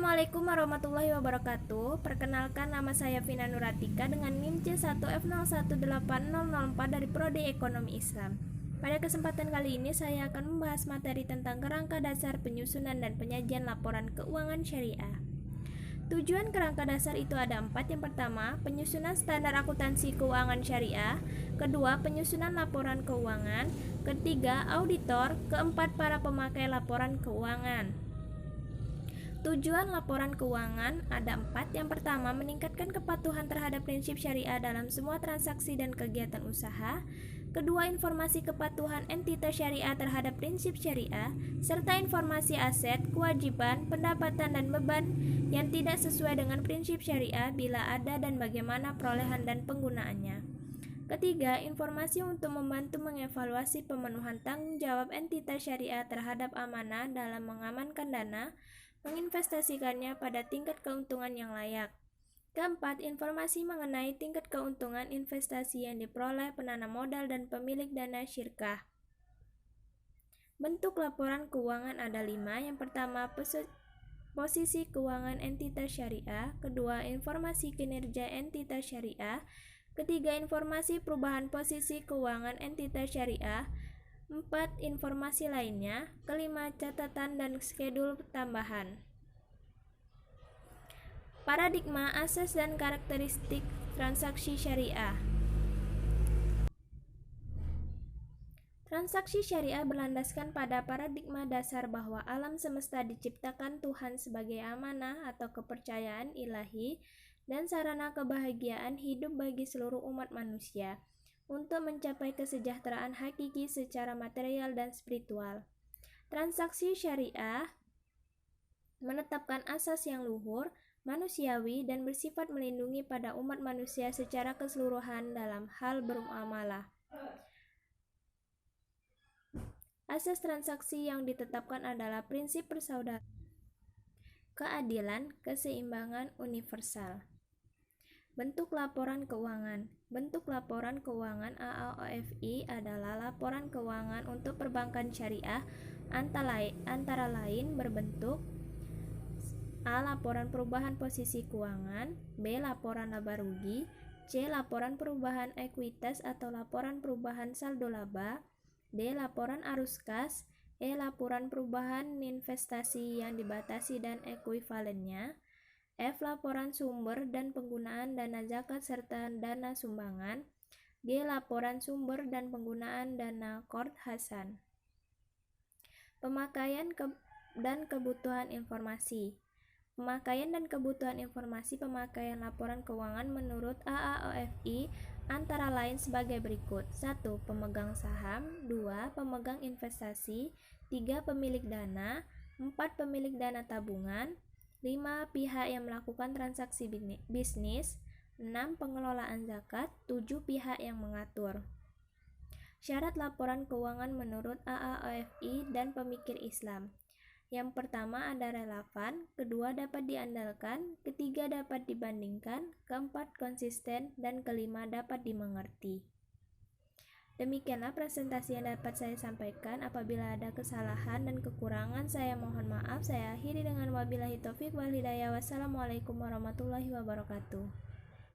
Assalamualaikum warahmatullahi wabarakatuh. Perkenalkan, nama saya Vina Nuratika dengan NIM C1F018004 dari Prodi Ekonomi Islam. Pada kesempatan kali ini saya akan membahas materi tentang kerangka dasar penyusunan dan penyajian laporan keuangan syariah. Tujuan kerangka dasar itu ada 4. Yang pertama, penyusunan standar akuntansi keuangan syariah. Kedua, penyusunan laporan keuangan. Ketiga, auditor. Keempat, para pemakai laporan keuangan. Tujuan laporan keuangan ada 4. Yang pertama, meningkatkan kepatuhan terhadap prinsip syariah dalam semua transaksi dan kegiatan usaha. Kedua, informasi kepatuhan entitas syariah terhadap prinsip syariah, serta informasi aset, kewajiban, pendapatan, dan beban yang tidak sesuai dengan prinsip syariah bila ada dan bagaimana perolehan dan penggunaannya. Ketiga, informasi untuk membantu mengevaluasi pemenuhan tanggung jawab entitas syariah terhadap amanah dalam mengamankan dana, menginvestasikannya pada tingkat keuntungan yang layak. Keempat, informasi mengenai tingkat keuntungan investasi yang diperoleh penanam modal dan pemilik dana syirkah. Bentuk laporan keuangan ada 5. Yang pertama, posisi keuangan entitas syariah. Kedua, informasi kinerja entitas syariah. Ketiga, informasi perubahan posisi keuangan entitas syariah. 4. Informasi lainnya. Kelima, catatan dan skedul tambahan. Paradigma, asas, dan karakteristik transaksi syariah. Transaksi syariah berlandaskan pada paradigma dasar bahwa alam semesta diciptakan Tuhan sebagai amanah atau kepercayaan ilahi dan sarana kebahagiaan hidup bagi seluruh umat manusia untuk mencapai kesejahteraan hakiki secara material dan spiritual. Transaksi syariah menetapkan asas yang luhur, manusiawi, dan bersifat melindungi pada umat manusia secara keseluruhan dalam hal bermuamalah. Asas transaksi yang ditetapkan adalah prinsip persaudaraan, keadilan, keseimbangan, universal. Bentuk laporan keuangan. Bentuk laporan keuangan AAOFI adalah laporan keuangan untuk perbankan syariah antara lain berbentuk A. Laporan perubahan posisi keuangan. B. Laporan laba rugi. C. Laporan perubahan ekuitas atau laporan perubahan saldo laba. D. Laporan arus kas. E. Laporan perubahan investasi yang dibatasi dan ekuivalennya. F. Laporan sumber dan penggunaan dana zakat serta dana sumbangan. G. Laporan sumber dan penggunaan dana qard hasan. Pemakaian dan kebutuhan informasi. Pemakaian dan kebutuhan informasi pemakaian laporan keuangan menurut AAOFI antara lain sebagai berikut. 1. Pemegang saham. 2. Pemegang investasi. 3. Pemilik dana. 4. Pemilik dana tabungan. 5. Pihak yang melakukan transaksi bisnis. 6. Pengelolaan zakat. 7. Pihak yang mengatur. Syarat laporan keuangan menurut AAOFI dan pemikir Islam. Yang pertama ada relevan, kedua dapat diandalkan, ketiga dapat dibandingkan, keempat konsisten, dan kelima dapat dimengerti. Demikianlah presentasi yang dapat saya sampaikan. Apabila ada kesalahan dan kekurangan, saya mohon maaf. Saya akhiri dengan wabillahi taufik wal hidayah. Wassalamualaikum warahmatullahi wabarakatuh.